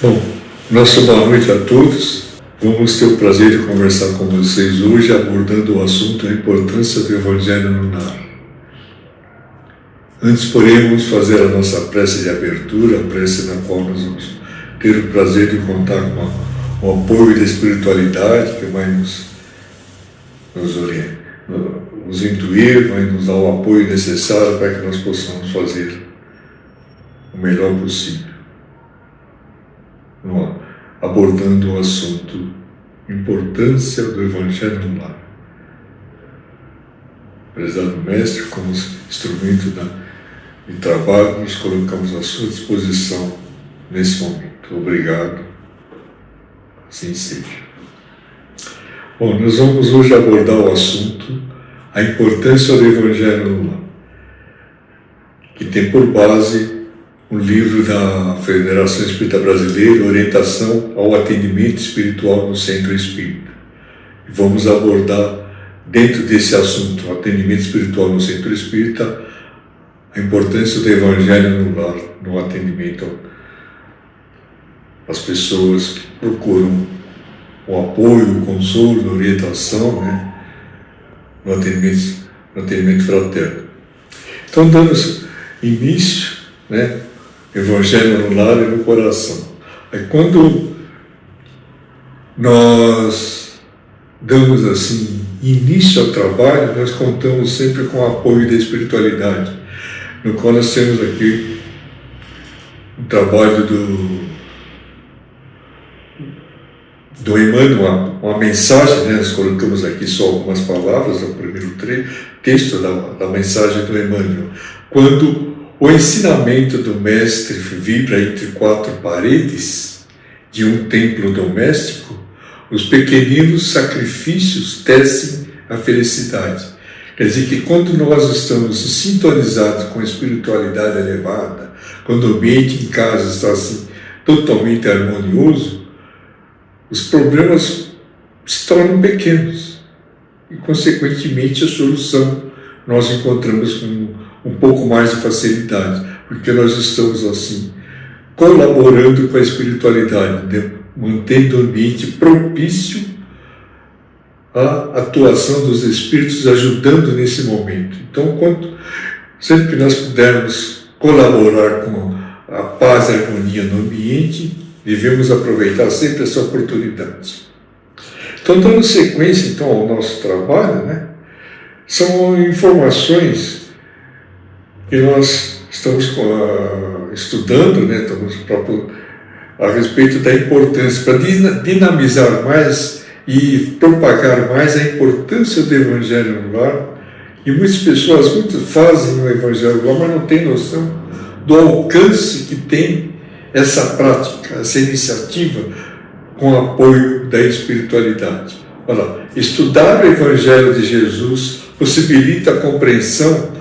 Bom, nossa boa noite a todos. Vamos ter o prazer de conversar com vocês hoje abordando o assunto a importância do Evangelho no lar. Antes, porém, vamos fazer a nossa prece de abertura, a prece na qual nós vamos ter o prazer de contar com o apoio da espiritualidade que vai nos intuir, vai nos dar o apoio necessário para que nós possamos fazer o melhor possível, abordando o assunto importância do Evangelho no lar. Prezado Mestre, como instrumento de trabalho, nos colocamos à sua disposição nesse momento. Obrigado, assim seja. Bom, nós vamos hoje abordar o assunto a importância do Evangelho no lar, que tem por base um livro da Federação Espírita Brasileira, Orientação ao Atendimento Espiritual no Centro Espírita. E vamos abordar, dentro desse assunto, o atendimento espiritual no Centro Espírita, a importância do Evangelho no lar, no atendimento às pessoas que procuram o apoio, o consolo, a orientação, no atendimento fraterno. Então, dando início, Evangelho no lar e no coração. Aí, quando nós damos assim início ao trabalho, nós contamos sempre com o apoio da espiritualidade, no qual nós temos aqui o trabalho do Emmanuel, uma mensagem, nós colocamos aqui só algumas palavras, o primeiro texto da mensagem do Emmanuel. Quando o ensinamento do Mestre vibra entre quatro paredes de um templo doméstico, os pequeninos sacrifícios tecem a felicidade. Quer dizer que quando nós estamos sintonizados com a espiritualidade elevada, quando o ambiente em casa está assim totalmente harmonioso, os problemas se tornam pequenos e, consequentemente, a solução nós encontramos com um pouco mais de facilidade, porque nós estamos assim colaborando com a espiritualidade, mantendo o ambiente propício à atuação dos espíritos, ajudando nesse momento. Então, sempre que nós pudermos colaborar com a paz e a harmonia no ambiente, devemos aproveitar sempre essa oportunidade. Então, dando sequência ao nosso trabalho, são informações que nós estamos estudando, a respeito da importância, para dinamizar mais e propagar mais a importância do Evangelho no lar. E muitas pessoas fazem o Evangelho no lar, mas não têm noção do alcance que tem essa prática, essa iniciativa, com o apoio da espiritualidade. Olha, estudar o Evangelho de Jesus possibilita a compreensão,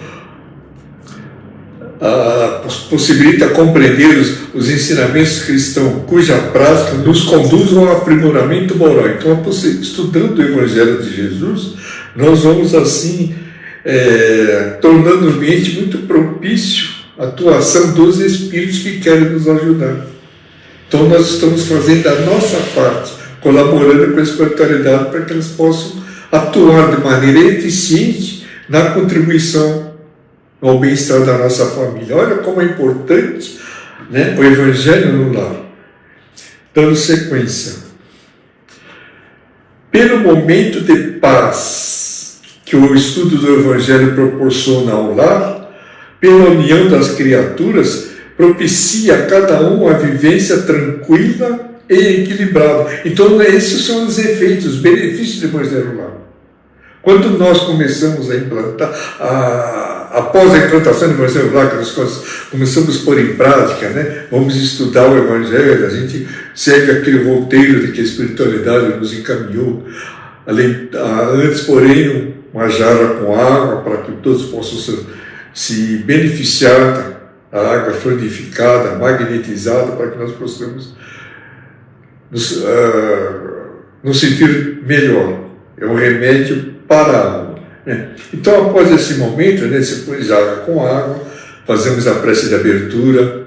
possibilita compreender os ensinamentos cristãos, cuja prática nos conduz ao aprimoramento moral. Então, estudando o Evangelho de Jesus, nós vamos assim tornando o ambiente muito propício à atuação dos Espíritos que querem nos ajudar. Então, nós estamos fazendo a nossa parte, colaborando com a espiritualidade para que eles possam atuar de maneira eficiente na contribuição ao bem-estar da nossa família. Olha como é importante o Evangelho no lar. Dando sequência. Pelo momento de paz que o estudo do Evangelho proporciona ao lar, pela união das criaturas, propicia a cada um a vivência tranquila e equilibrada. Então, esses são os efeitos, os benefícios do Evangelho no lar. Quando nós começamos a implantar, após a implantação do Evangelho no lar, que nós começamos a pôr em prática, vamos estudar o Evangelho, a gente segue aquele roteiro de que a espiritualidade nos encaminhou. Antes, porém, uma jarra com água, para que todos possam se beneficiar da água fluidificada, magnetizada, para que nós possamos nos sentir melhor. É um remédio para a alma. Então, após esse momento, se pôs água com água, fazemos a prece de abertura,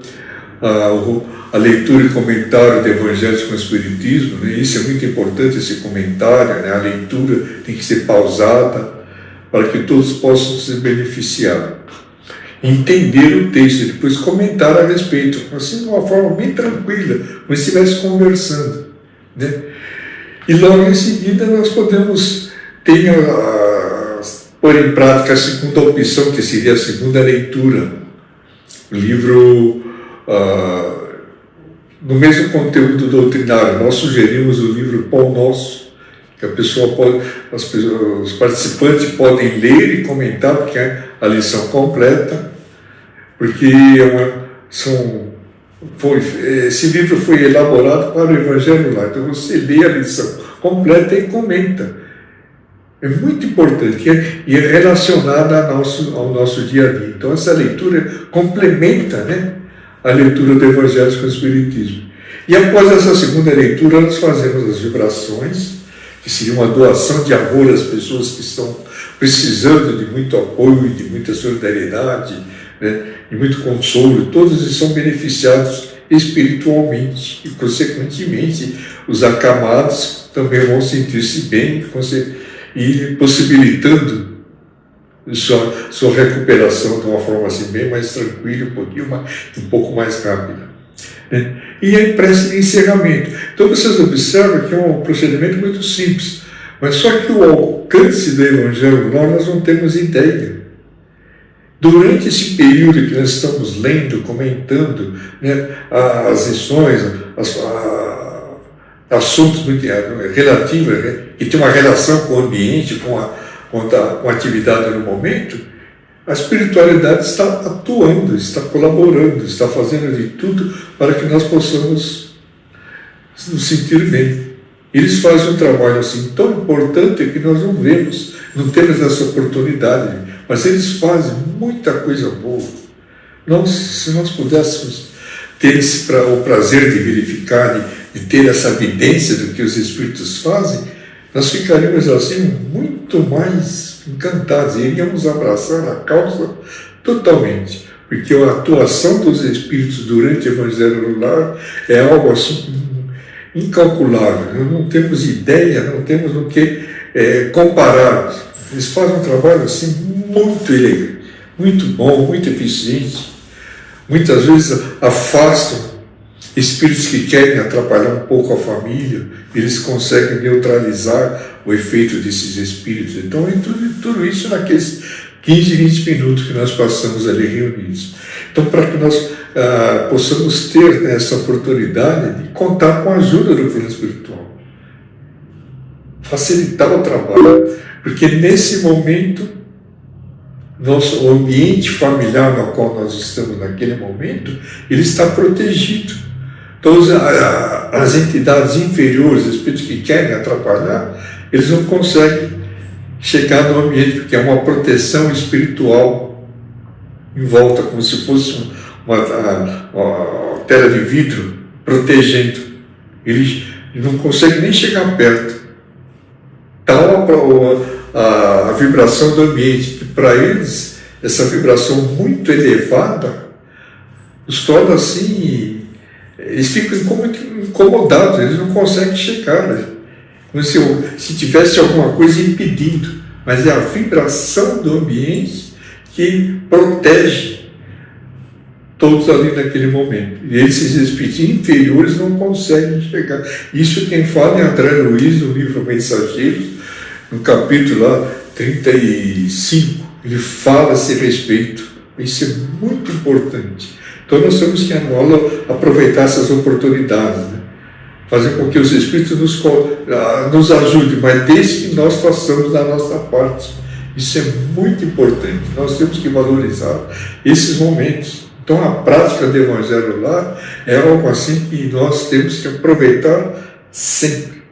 a leitura e comentário do Evangelho com o Espiritismo, né? Isso é muito importante, esse comentário, né? A leitura tem que ser pausada para que todos possam se beneficiar. Entender o texto e depois comentar a respeito, assim de uma forma bem tranquila, como se estivesse conversando, né? E logo em seguida nós podemos ter pôr em prática a segunda opção, que seria a segunda leitura. O livro, no mesmo conteúdo doutrinário, nós sugerimos o livro Pão Nosso, que a pessoa pode, os participantes podem ler e comentar, porque é a lição completa, porque esse livro foi elaborado para o Evangelho Lar. Então você lê a lição completa e comenta. É muito importante e é relacionada ao nosso dia a dia. Então essa leitura complementa, né, a leitura do Evangelho com o Espiritismo. E após essa segunda leitura nós fazemos as vibrações, que seria uma doação de amor às pessoas que estão precisando de muito apoio, de muita solidariedade, né, e muito consolo. Todos eles são beneficiados espiritualmente e, consequentemente, os acamados também vão sentir-se bem e possibilitando sua recuperação de uma forma assim bem mais tranquila, um pouco mais rápida, né? E a prece de encerramento. Então vocês observam que é um procedimento muito simples, mas só que o alcance do Evangelho nós não temos ideia. Durante esse período que nós estamos lendo, comentando, né, as lições, assuntos muito relativos, né, que tem uma relação com o ambiente, com a atividade no momento, a espiritualidade está atuando, está colaborando, está fazendo de tudo para que nós possamos nos sentir bem. Eles fazem um trabalho assim tão importante que nós não vemos, não temos essa oportunidade, mas eles fazem muita coisa boa. Se nós pudéssemos ter o prazer de verificar, de ter essa evidência do que os Espíritos fazem, nós ficaríamos assim muito mais encantados, e iríamos abraçar a causa totalmente, porque a atuação dos Espíritos durante o Evangelho no Lar é algo assim incalculável. Não temos ideia, não temos o que comparar. Eles fazem um trabalho assim muito elegante, muito bom, muito eficiente. Muitas vezes afastam espíritos que querem atrapalhar um pouco a família, eles conseguem neutralizar o efeito desses espíritos. Então, tudo isso naqueles 15, 20 minutos que nós passamos ali reunidos. Então, para que nós possamos ter essa oportunidade de contar com a ajuda do plano espiritual, facilitar o trabalho, porque nesse momento, o ambiente familiar no qual nós estamos naquele momento, ele está protegido. Então, as entidades inferiores, os espíritos que querem atrapalhar, eles não conseguem chegar no ambiente, porque é uma proteção espiritual em volta, como se fosse uma tela de vidro protegendo. Eles não conseguem nem chegar perto. Tal a vibração do ambiente, que para eles, essa vibração muito elevada, os torna assim, eles ficam incomodados, eles não conseguem chegar, né? Como se tivesse alguma coisa impedindo, mas é a vibração do ambiente que protege todos ali naquele momento. E esses espíritos inferiores não conseguem chegar. Isso quem fala é André Luiz, no livro Mensageiros, no capítulo lá 35, ele fala a esse respeito. Isso é muito importante. Então nós temos que aproveitar essas oportunidades, né? Fazer com que os Espíritos nos ajudem, mas desde que nós façamos da nossa parte. Isso é muito importante. Nós temos que valorizar esses momentos. Então a prática do Evangelho lá é algo assim que nós temos que aproveitar sempre.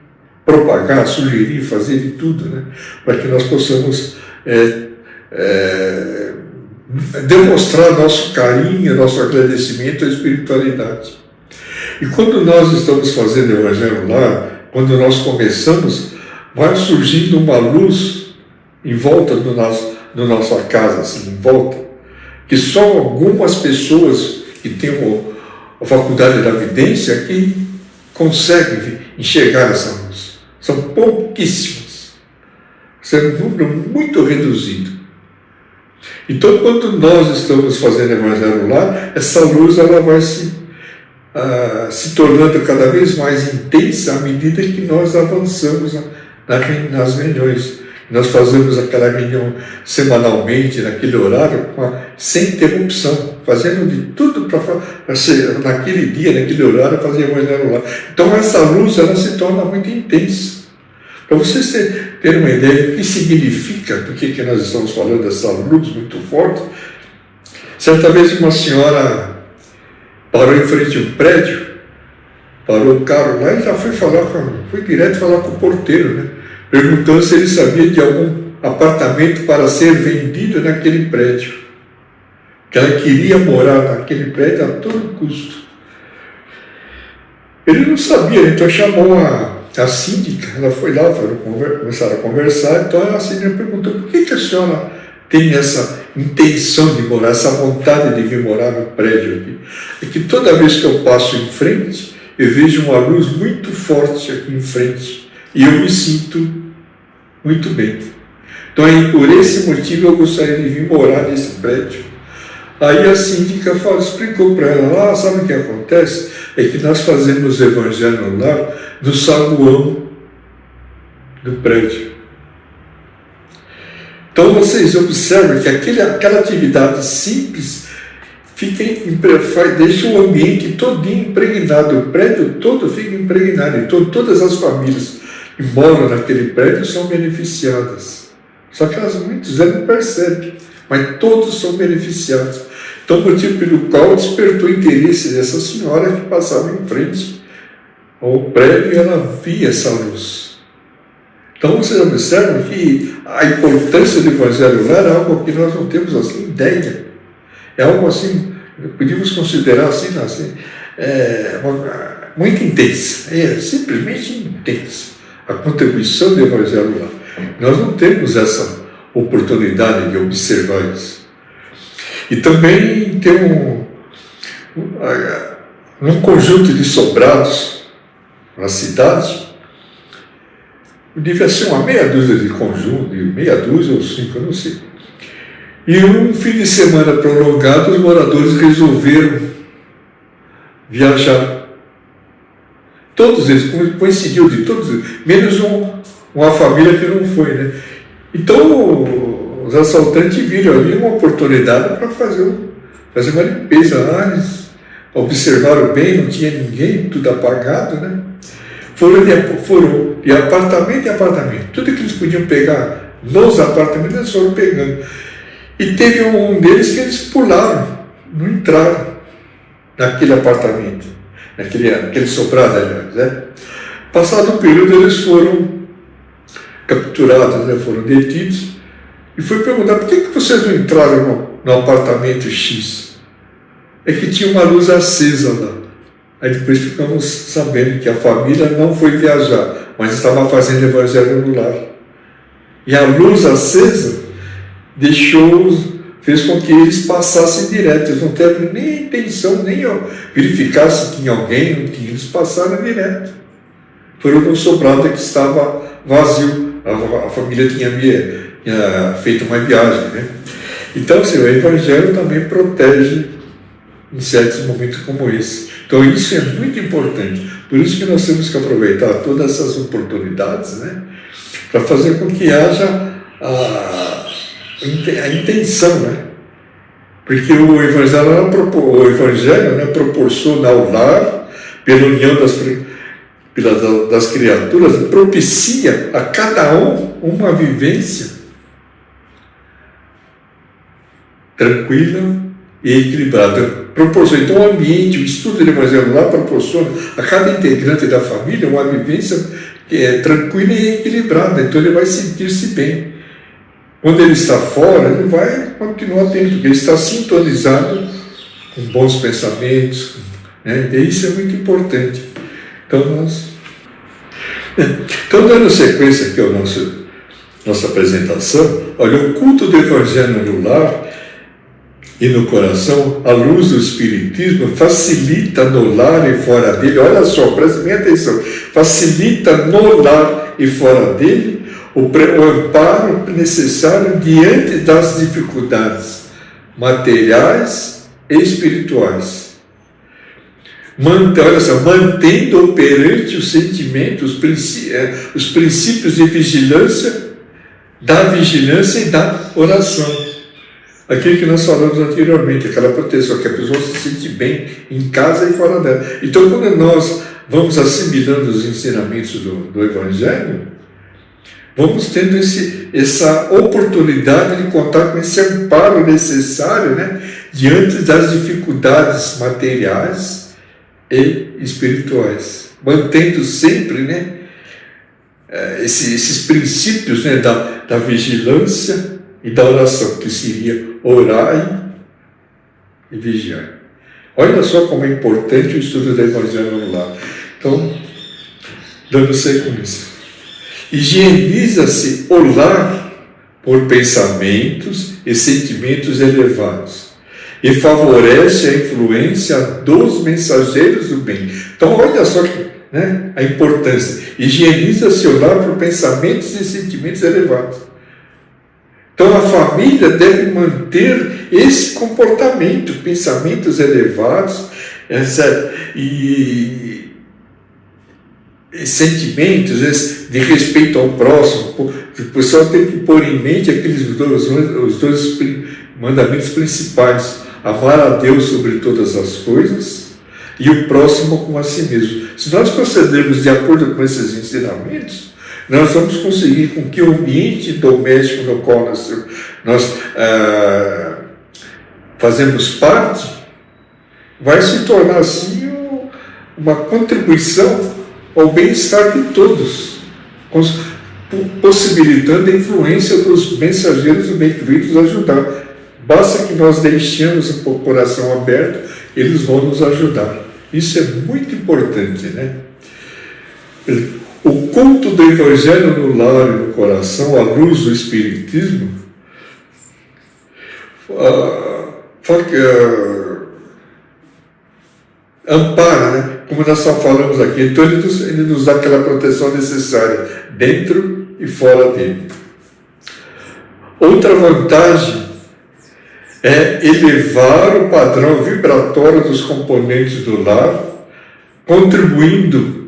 Propagar, sugerir, fazer de tudo, né? Para que nós possamos demonstrar nosso carinho, nosso agradecimento à espiritualidade. E quando nós estamos fazendo o Evangelho lá, quando nós começamos, vai surgindo uma luz em volta da nossa casa, assim, em volta, que só algumas pessoas que têm a faculdade da vidência que consegue enxergar essa luz. São pouquíssimas. Isso é um número muito reduzido. Então, quando nós estamos fazendo Evangelho Lar, essa luz ela vai se tornando cada vez mais intensa à medida que nós avançamos nas reuniões. Nós fazemos aquela reunião semanalmente, naquele horário, sem interrupção, fazendo de tudo para naquele dia, naquele horário, fazer Evangelho Lar. Então, essa luz ela se torna muito intensa. Para vocês terem uma ideia do que significa, do que nós estamos falando dessa luz muito forte, certa vez uma senhora parou em frente a um prédio, parou o carro lá e já foi direto falar com o porteiro, né? Perguntando se ele sabia de algum apartamento para ser vendido naquele prédio. Que ela queria morar naquele prédio a todo custo. Ele não sabia, então chamou a síndica, ela foi lá, começaram a conversar, então a síndica perguntou por que a senhora tem essa intenção de morar, essa vontade de vir morar no prédio aqui. É que toda vez que eu passo em frente, eu vejo uma luz muito forte aqui em frente e eu me sinto muito bem. Então, por esse motivo, eu gostaria de vir morar nesse prédio. Aí a síndica explicou para ela, sabe o que acontece? É que nós fazemos Evangelho Lar no saguão do prédio. Então vocês observam que aquela atividade simples deixa o ambiente todinho impregnado, o prédio todo fica impregnado, então todas as famílias que moram naquele prédio são beneficiadas. Só que muitos não percebem, mas todos são beneficiados. Então, o motivo pelo qual despertou o interesse dessa senhora que passava em frente ao prédio e ela via essa luz. Então, vocês observam que a importância do Evangelho Lar é algo que nós não temos assim ideia. É algo assim, podíamos considerar assim muito intensa. É simplesmente intensa a contribuição do Evangelho Lar. Nós não temos essa oportunidade de observar isso. E também tem num conjunto de sobrados na cidade, devia ser uma meia dúzia de conjunto, meia dúzia ou 5, eu não sei. E um fim de semana prolongado, os moradores resolveram viajar. Todos eles, coincidiu de todos, menos uma família que não foi, né? Então, os assaltantes viram ali uma oportunidade para fazer uma limpeza lá, eles observaram bem, não tinha ninguém, tudo apagado, né? Foram de apartamento em apartamento, tudo que eles podiam pegar nos apartamentos, eles foram pegando. E teve um deles que eles pularam, não entraram naquele apartamento, naquele sobrado, aliás, né? Passado um período, eles foram capturados, né? Foram detidos, e foi perguntar, por que vocês não entraram no apartamento X? É que tinha uma luz acesa lá. Aí depois ficamos sabendo que a família não foi viajar, mas estava fazendo Evangelho no lar. E a luz acesa fez com que eles passassem direto. Eles não tiveram nem intenção, nem verificar se tinha alguém, não tinha. Eles passaram direto. Foram num sobrado que estava vazio. A família tinha feito uma viagem, né? Então, assim, o Evangelho também protege em certos momentos como esse. Então, isso é muito importante. Por isso que nós temos que aproveitar todas essas oportunidades, né, para fazer com que haja a intenção, né? Porque o Evangelho, né, proporciona ao lar, pela união das criaturas, propicia a cada um uma vivência tranquila e equilibrada. Então, o ambiente, o estudo do Evangelho lá proporciona a cada integrante da família uma vivência tranquila e equilibrada. Então, ele vai sentir-se bem. Quando ele está fora, ele vai continuar tendo, porque ele está sintonizado com bons pensamentos, né? E isso é muito importante. Então, dando sequência aqui à nossa apresentação, olha, o culto do Evangelho no lar e no coração, a luz do Espiritismo facilita no lar e fora dele, olha só, preste bem atenção, facilita no lar e fora dele o amparo necessário diante das dificuldades materiais e espirituais. Olha só, mantendo perante os sentimentos, os princípios de vigilância, da vigilância e da oração. Aquilo que nós falamos anteriormente, aquela proteção, que a pessoa se sente bem em casa e fora dela. Então, quando nós vamos assimilando os ensinamentos do Evangelho, vamos tendo essa oportunidade de contar com esse amparo necessário, né, diante das dificuldades materiais e espirituais, mantendo sempre, né, esses princípios, né, da vigilância e da oração, que seria orar e vigiar. Olha só como é importante o estudo do Evangelho no lar. Então, dando sequência. Higieniza-se o lar por pensamentos e sentimentos elevados e favorece a influência dos mensageiros do bem. Então, olha só que, né, a importância. Higieniza-se o lar por pensamentos e sentimentos elevados. Então, a família deve manter esse comportamento, pensamentos elevados e sentimentos de respeito ao próximo. O pessoal tem que pôr em mente os dois mandamentos principais: amar a Deus sobre todas as coisas e o próximo como a si mesmo. Se nós procedermos de acordo com esses ensinamentos, nós vamos conseguir com que o ambiente doméstico no qual nós fazemos parte vai se tornar assim uma contribuição ao bem-estar de todos, possibilitando a influência dos mensageiros do bem que vêm nos ajudar. Basta que nós deixemos o coração aberto, eles vão nos ajudar. Isso é muito importante, né? O culto do Evangelho no lar e no coração, à luz do Espiritismo, ampara, né? Como nós só falamos aqui. Então ele nos dá aquela proteção necessária, dentro e fora dele. Outra vantagem é elevar o padrão vibratório dos componentes do lar, contribuindo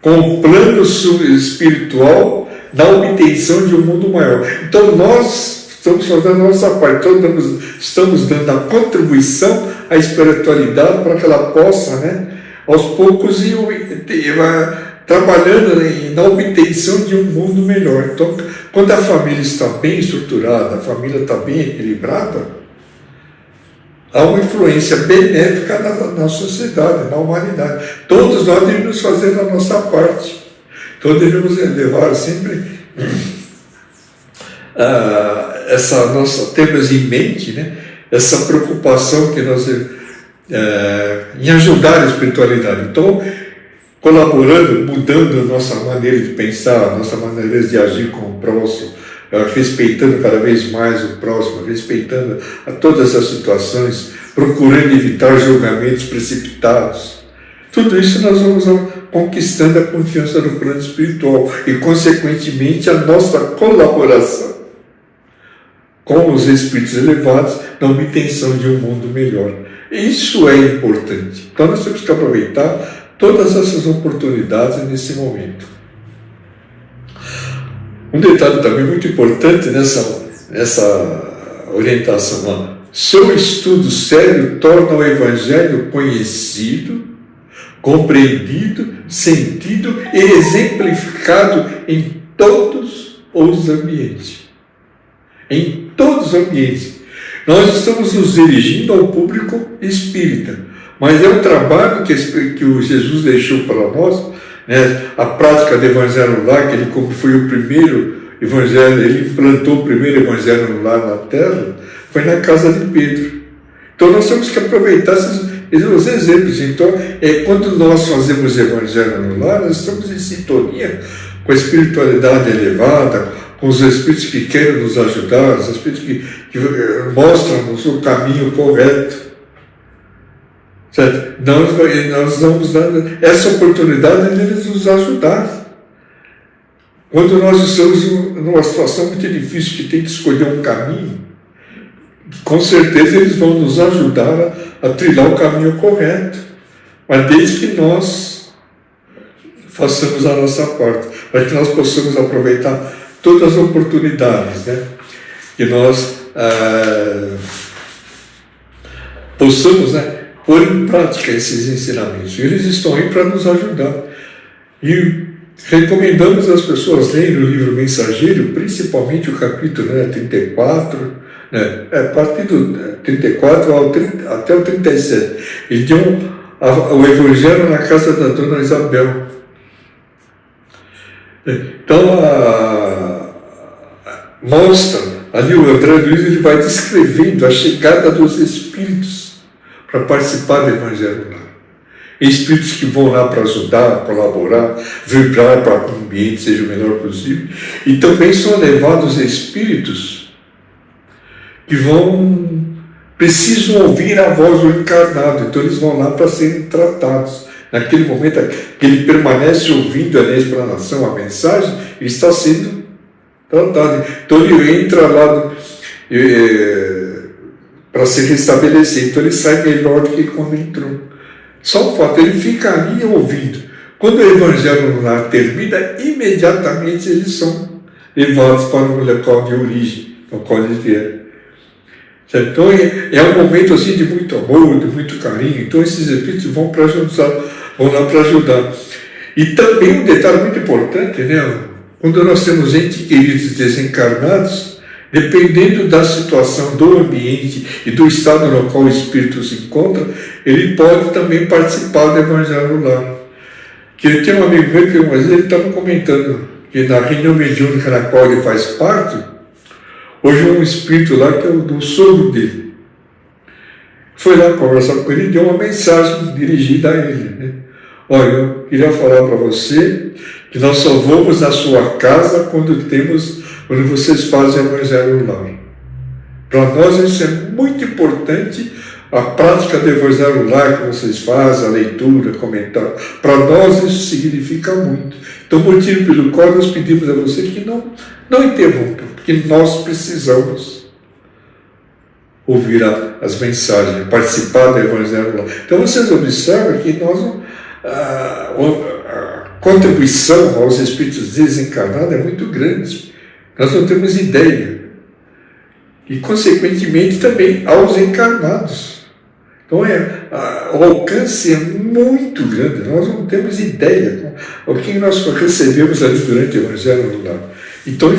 com o plano espiritual na obtenção de um mundo maior. Então nós estamos fazendo a nossa parte, então estamos dando a contribuição à espiritualidade para que ela possa, né, aos poucos ir trabalhando na obtenção de um mundo melhor. Então, quando a família está bem estruturada, a família está bem equilibrada, há uma influência benéfica na sociedade, na humanidade. Todos nós devemos fazer a nossa parte. Então devemos levar sempre temos em mente, né, essa preocupação que nós em ajudar a espiritualidade. Então, colaborando, mudando a nossa maneira de pensar, a nossa maneira de agir com o próximo, respeitando cada vez mais o próximo, respeitando a todas as situações, procurando evitar julgamentos precipitados. Tudo isso nós vamos conquistando a confiança no plano espiritual e, consequentemente, a nossa colaboração com os espíritos elevados na obtenção de um mundo melhor. Isso é importante. Então nós temos que aproveitar todas essas oportunidades nesse momento. Um detalhe também muito importante nessa orientação: seu estudo sério torna o Evangelho conhecido, compreendido, sentido e exemplificado em todos os ambientes. Em todos os ambientes. Nós estamos nos dirigindo ao público espírita, mas é um trabalho que o Jesus deixou para nós, né? A prática do Evangelho no lar, que ele, como foi o primeiro Evangelho, ele implantou o primeiro Evangelho no lar na Terra, foi na casa de Pedro. Então nós temos que aproveitar os exemplos. Então, quando nós fazemos Evangelho no lar, nós estamos em sintonia com a espiritualidade elevada, com os espíritos que querem nos ajudar, os espíritos que mostram-nos o caminho correto. Certo? Nós vamos dando essa oportunidade de eles nos ajudar. Quando nós estamos numa situação muito difícil, que tem que escolher um caminho, com certeza eles vão nos ajudar a trilhar o caminho correto. Mas desde que nós façamos a nossa parte, para que nós possamos aproveitar todas as oportunidades, né? Que nós possamos, né, pôr em prática esses ensinamentos. Eles estão aí para nos ajudar. E recomendamos às pessoas lerem o livro Mensageiro, principalmente o capítulo 34, né, a partir do 34 até o 37. Ele deu o Evangelho na casa da Dona Isabel. Então, mostra, ali o André Luiz ele vai descrevendo a chegada dos espíritos para participar do Evangelho lá. Espíritos que vão lá para ajudar, colaborar, vibrar para que o ambiente seja o melhor possível. E também são levados espíritos que precisam ouvir a voz do encarnado. Então eles vão lá para serem tratados. Naquele momento que ele permanece ouvindo a explanação, a mensagem, ele está sendo tratado. Então ele entra lá para se restabelecer. Então ele sai melhor do que quando entrou. Só o fato, ele fica ali ouvindo. Quando o Evangelho lá termina, imediatamente eles são levados para o local de origem, no qual eles vieram. Então é um momento assim de muito amor, de muito carinho. Então esses espíritos vão lá para ajudar. E também um detalhe muito importante, né? Quando nós temos entes queridos desencarnados, dependendo da situação do ambiente e do estado no qual o espírito se encontra, ele pode também participar do Evangelho lá. Que eu tenho um amigo meu que uma vez ele estava comentando que na reunião mediúnica na qual ele faz parte, hoje um espírito lá que é o do sogro dele. Foi lá conversar com ele e deu uma mensagem dirigida a ele, né? Olha, eu queria falar para você que nós só vamos na sua casa quando vocês fazem o Evangelho lá. Para nós isso é muito importante, a prática do Evangelho lá que vocês fazem, a leitura, comentário. Para nós isso significa muito. Então, o motivo pelo qual nós pedimos a você que não interrompam, porque nós precisamos ouvir as mensagens, participar do Evangelho lá. Então, vocês observam que a contribuição aos espíritos desencarnados é muito grande. Nós não temos ideia. E, consequentemente, também aos encarnados. Então, o alcance é muito grande. Nós não temos ideia o que nós recebemos ali durante o Evangelho lá. Então,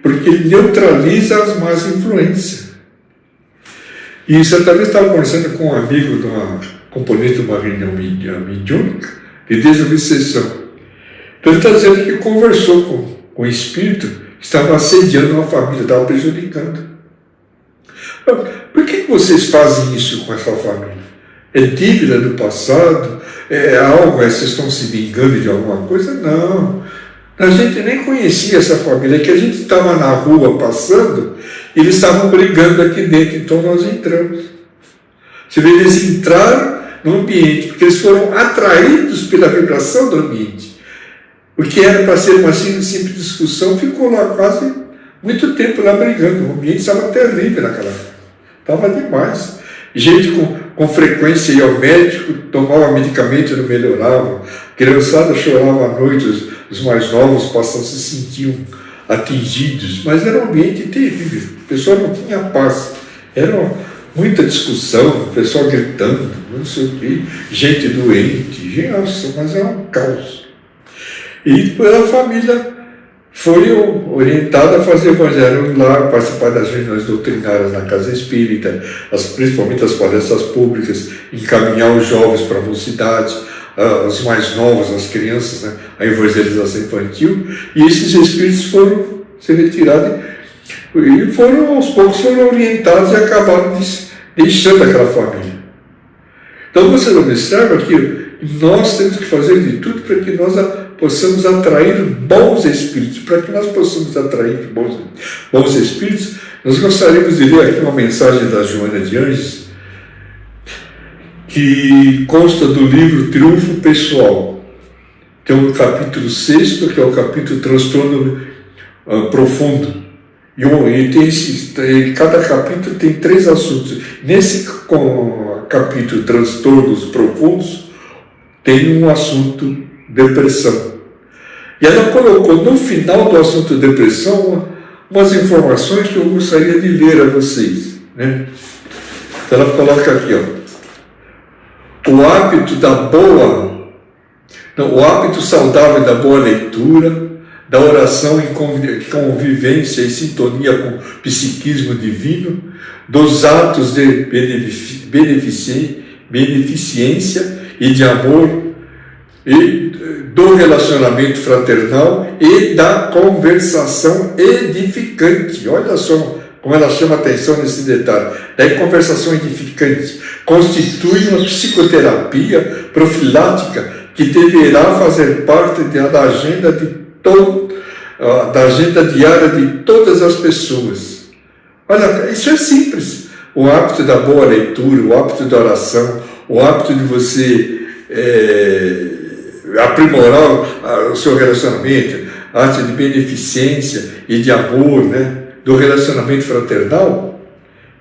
porque ele neutraliza as más influências. E certa vez estava conversando com um amigo de uma componente de uma reunião mediúnica de desobsessão. Então, ele está dizendo que conversou com o espírito que estava assediando uma família, estava prejudicando. Por que vocês fazem isso com essa família? É dívida do passado? É algo, vocês estão se vingando de alguma coisa? Não. A gente nem conhecia essa família, que a gente estava na rua passando, e eles estavam brigando aqui dentro, então nós entramos. Você vê, eles entraram no ambiente, porque eles foram atraídos pela vibração do ambiente. O que era para ser uma simples discussão, ficou lá quase muito tempo lá brigando. O ambiente estava terrível naquela época. Estava demais. Gente com frequência ia ao médico, tomava medicamento e não melhorava. Criançada chorava à noite, os mais novos se sentiam atingidos. Mas era um ambiente terrível. O pessoal não tinha paz. Era muita discussão, o pessoal gritando, não sei o quê, gente doente. Nossa, mas era um caos. E depois a família foi orientada a fazer evangelho lá, participar das reuniões doutrinárias na casa espírita, principalmente as palestras públicas, encaminhar os jovens para a mocidade, os mais novos, as crianças, né, a evangelização infantil, e esses espíritos foram se retirados e aos poucos foram orientados e acabaram deixando aquela família. Então você observa que nós temos que fazer de tudo para que nós possamos atrair bons espíritos. Para que nós possamos atrair bons espíritos, nós gostaríamos de ler aqui uma mensagem da Joana de Anjos, que consta do livro Triunfo Pessoal. Tem um capítulo 6, que é o capítulo Transtorno Profundo. E cada capítulo tem 3 assuntos. Nesse capítulo Transtornos Profundos, tem um assunto depressão. E ela colocou no final do assunto depressão umas informações que eu gostaria de ler a vocês, né? Então ela coloca aqui, o hábito saudável da boa leitura, da oração em convivência e sintonia com o psiquismo divino, dos atos de beneficência e de amor, e do relacionamento fraternal e da conversação edificante. Olha só como ela chama atenção nesse detalhe. Da conversação edificante constitui uma psicoterapia profilática que deverá fazer parte da agenda diária de todas as pessoas. Olha, isso é simples. O hábito da boa leitura, o hábito da oração, o hábito de você aprimorar o seu relacionamento, a arte de beneficência e de amor, né, do relacionamento fraternal,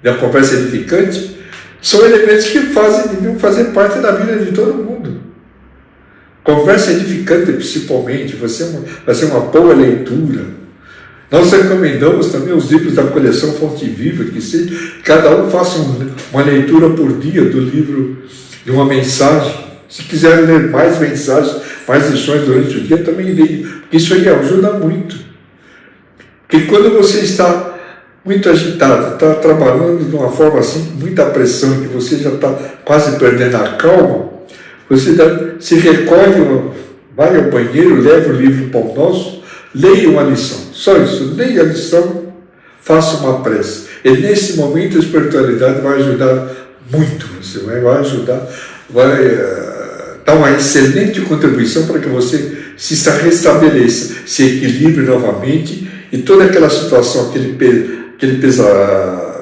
da conversa edificante, são elementos que deviam fazer parte da vida de todo mundo. Conversa edificante, principalmente, vai ser uma boa leitura. Nós recomendamos também os livros da coleção Fonte Viva, que cada um faça uma leitura por dia do livro, de uma mensagem. Se quiser ler mais mensagens, mais lições durante o dia, também leia. Isso aí ajuda muito. Porque quando você está muito agitado, está trabalhando de uma forma assim, muita pressão, que você já está quase perdendo a calma, você se recolhe, vai ao banheiro, leva o livro Pão Nosso, leia uma lição. Só isso, leia a lição, faça uma prece. E nesse momento a espiritualidade vai ajudar muito. Você vai ajudar, vai dar uma excelente contribuição para que você se restabeleça, se equilibre novamente e toda aquela situação,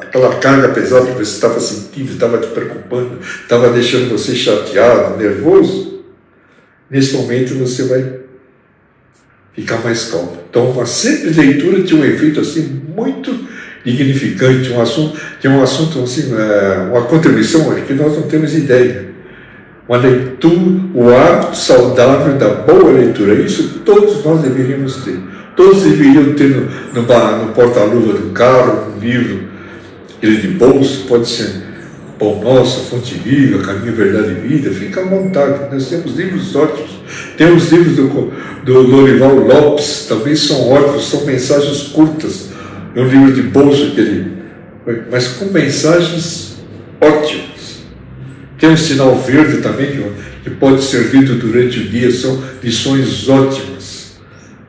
aquela carga pesada que você estava sentindo, estava te preocupando, estava deixando você chateado, nervoso, nesse momento você vai ficar mais calmo. Então, uma simples leitura tinha um efeito assim muito dignificante, tem um assunto assim, uma contribuição que nós não temos ideia. Uma leitura, o hábito saudável da boa leitura, isso todos nós deveríamos ter. Todos deveriam ter no porta-luva do carro, um livro, ele de bolso, pode ser Pão Nosso, Fonte Viva, Caminho, Verdade e Vida, fica à vontade. Nós temos livros ótimos. Temos livros do Lorival Lopes, também são ótimos, são mensagens curtas. É um livro de bolso mas com mensagens ótimas. Tem um sinal verde também, que pode ser lido durante o dia, são lições ótimas.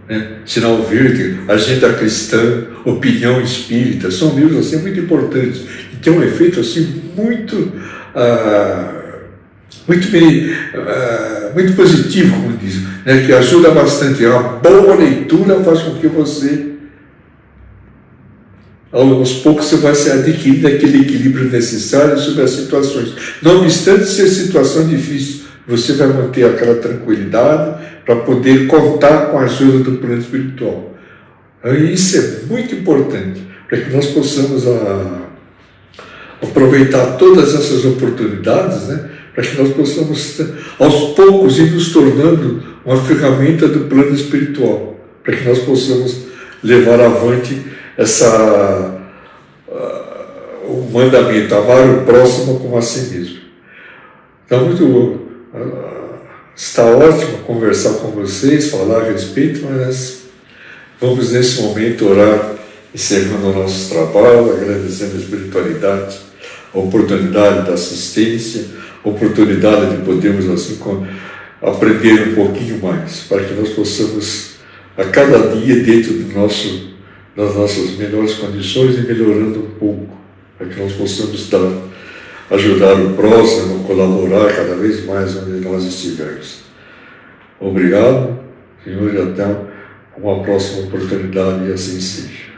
Né? Sinal verde, Agenda Cristã, Opinião Espírita, são livros assim, muito importantes, e tem um efeito assim, muito positivo, como diz, né? Que ajuda bastante. Uma boa leitura faz com que você, aos poucos, você vai se adquirindo aquele equilíbrio necessário sobre as situações. Não obstante ser situação difícil, você vai manter aquela tranquilidade para poder contar com a ajuda do plano espiritual. E isso é muito importante, para que nós possamos aproveitar todas essas oportunidades, né? Para que nós possamos, aos poucos, ir nos tornando uma ferramenta do plano espiritual, para que nós possamos levar avante o mandamento, amar o próximo como a si mesmo. Então, está ótimo conversar com vocês, falar a respeito, mas vamos nesse momento orar, encerrando o nosso trabalho, agradecendo a espiritualidade, a oportunidade da assistência, a oportunidade de podermos assim aprender um pouquinho mais, para que nós possamos, a cada dia, dentro das nossas melhores condições, e melhorando um pouco, para que nós possamos ajudar o próximo, colaborar cada vez mais onde nós estivermos. Obrigado, Senhor, e até uma próxima oportunidade, e assim seja.